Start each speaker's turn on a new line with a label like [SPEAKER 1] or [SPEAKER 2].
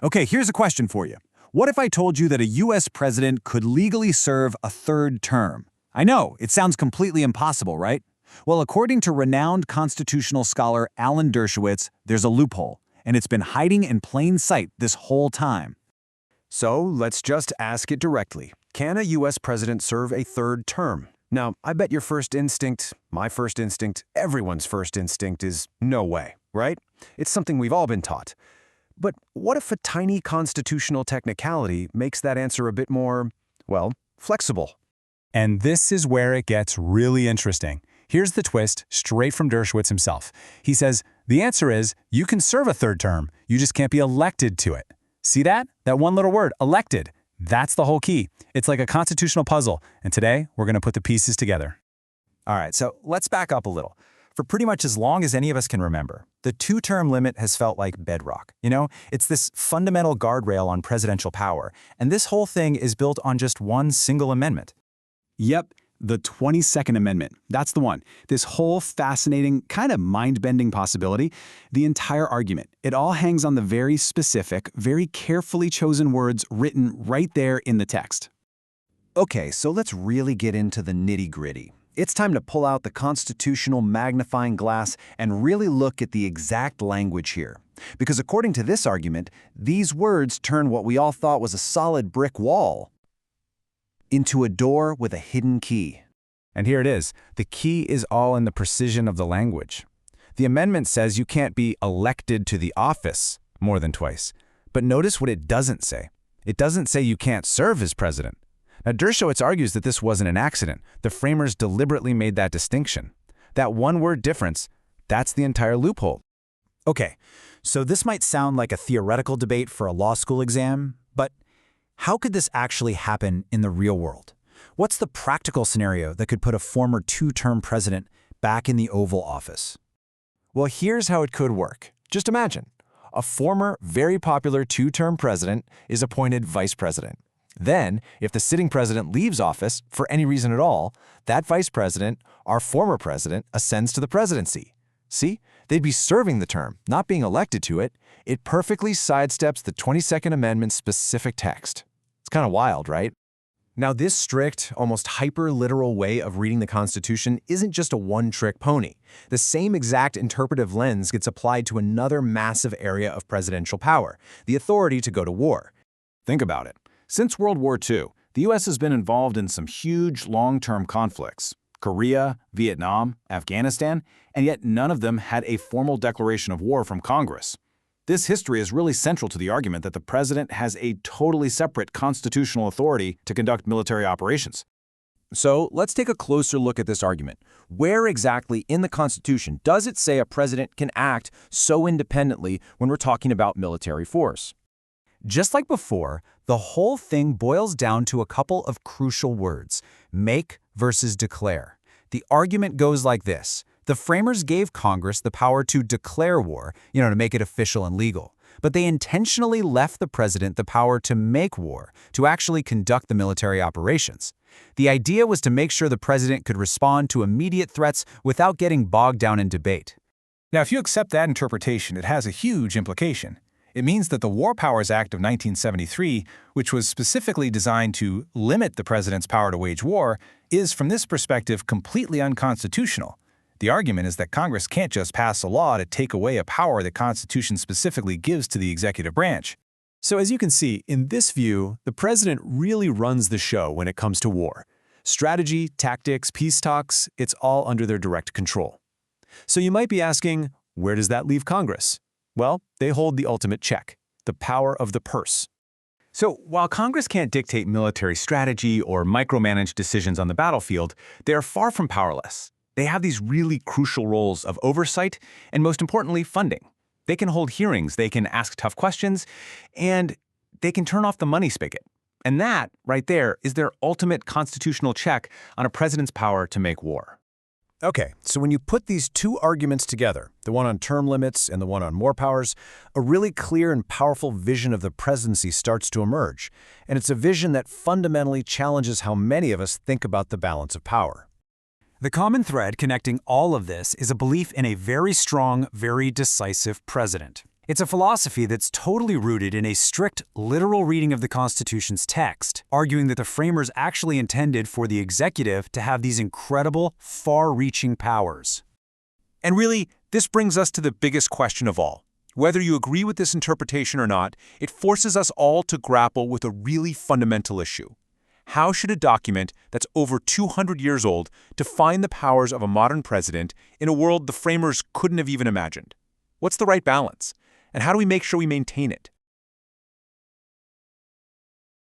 [SPEAKER 1] Okay, here's a question for you. What if I told you that a U.S. president could legally serve a third term? I know, it sounds completely impossible, right? Well, according to renowned constitutional scholar Alan Dershowitz, there's a loophole, and it's been hiding in plain sight this whole time.
[SPEAKER 2] So let's just ask it directly. Can a U.S. president serve a third term? Now, I bet your first instinct, my first instinct, everyone's first instinct is no way, right? It's something we've all been taught. But what if a tiny constitutional technicality makes that answer a bit more, well, flexible?
[SPEAKER 3] And this is where it gets really interesting. Here's the twist, straight from Dershowitz himself. He says, the answer is, you can serve a third term, you just can't be elected to it. See that? That one little word, elected. That's the whole key. It's like a constitutional puzzle, and today we're going to put the pieces together.
[SPEAKER 4] All right, so let's back up a little. For pretty much as long as any of us can remember, the two-term limit has felt like bedrock. It's this fundamental guardrail on presidential power, and this whole thing is built on just one single amendment.
[SPEAKER 1] Yep, the 22nd Amendment. That's the one. This whole fascinating, kind of mind-bending possibility, the entire argument, it all hangs on the very specific, very carefully chosen words written right there in the text.
[SPEAKER 2] Okay, so let's really get into the nitty-gritty. It's time to pull out the constitutional magnifying glass and really look at the exact language here. Because according to this argument, these words turn what we all thought was a solid brick wall into a door with a hidden key.
[SPEAKER 3] And here it is. The key is all in the precision of the language. The amendment says you can't be elected to the office more than twice. But notice what it doesn't say. It doesn't say you can't serve as president. Now, Dershowitz argues that this wasn't an accident. The framers deliberately made that distinction. That one-word difference, that's the entire loophole.
[SPEAKER 4] Okay, so this might sound like a theoretical debate for a law school exam, but how could this actually happen in the real world? What's the practical scenario that could put a former two-term president back in the Oval Office?
[SPEAKER 5] Well, here's how it could work. Just imagine, a former, very popular two-term president is appointed vice president. Then, if the sitting president leaves office for any reason at all, that vice president, our former president, ascends to the presidency. See? They'd be serving the term, not being elected to it. It perfectly sidesteps the 22nd Amendment's specific text. It's kind of wild, right? Now, this strict, almost hyper-literal way of reading the Constitution isn't just a one-trick pony. The same exact interpretive lens gets applied to another massive area of presidential power, the authority to go to war.
[SPEAKER 1] Think about it. Since World War II, the U.S. has been involved in some huge long-term conflicts. Korea, Vietnam, Afghanistan, and yet none of them had a formal declaration of war from Congress. This history is really central to the argument that the president has a totally separate constitutional authority to conduct military operations.
[SPEAKER 5] So let's take a closer look at this argument. Where exactly in the Constitution does it say a president can act so independently when we're talking about military force?
[SPEAKER 4] Just like before, the whole thing boils down to a couple of crucial words: make versus declare. The argument goes like this. The framers gave Congress the power to declare war, to make it official and legal. But they intentionally left the president the power to make war, to actually conduct the military operations. The idea was to make sure the president could respond to immediate threats without getting bogged down in debate.
[SPEAKER 6] Now, if you accept that interpretation, it has a huge implication. It means that the War Powers Act of 1973, which was specifically designed to limit the president's power to wage war, is, from this perspective, completely unconstitutional. The argument is that Congress can't just pass a law to take away a power the Constitution specifically gives to the executive branch.
[SPEAKER 7] So as you can see, in this view, the president really runs the show when it comes to war. Strategy, tactics, peace talks, it's all under their direct control. So you might be asking, where does that leave Congress? Well, they hold the ultimate check, the power of the purse.
[SPEAKER 3] So while Congress can't dictate military strategy or micromanage decisions on the battlefield, they are far from powerless. They have these really crucial roles of oversight and, most importantly, funding. They can hold hearings, they can ask tough questions, and they can turn off the money spigot. And that, right there, is their ultimate constitutional check on a president's power to make war.
[SPEAKER 2] Okay, so when you put these two arguments together, the one on term limits and the one on more powers, a really clear and powerful vision of the presidency starts to emerge. And it's a vision that fundamentally challenges how many of us think about the balance of power.
[SPEAKER 4] The common thread connecting all of this is a belief in a very strong, very decisive president. It's a philosophy that's totally rooted in a strict, literal reading of the Constitution's text, arguing that the framers actually intended for the executive to have these incredible, far-reaching powers.
[SPEAKER 3] And really, this brings us to the biggest question of all. Whether you agree with this interpretation or not, it forces us all to grapple with a really fundamental issue. How should a document that's over 200 years old define the powers of a modern president in a world the framers couldn't have even imagined? What's the right balance? And how do we make sure we maintain it?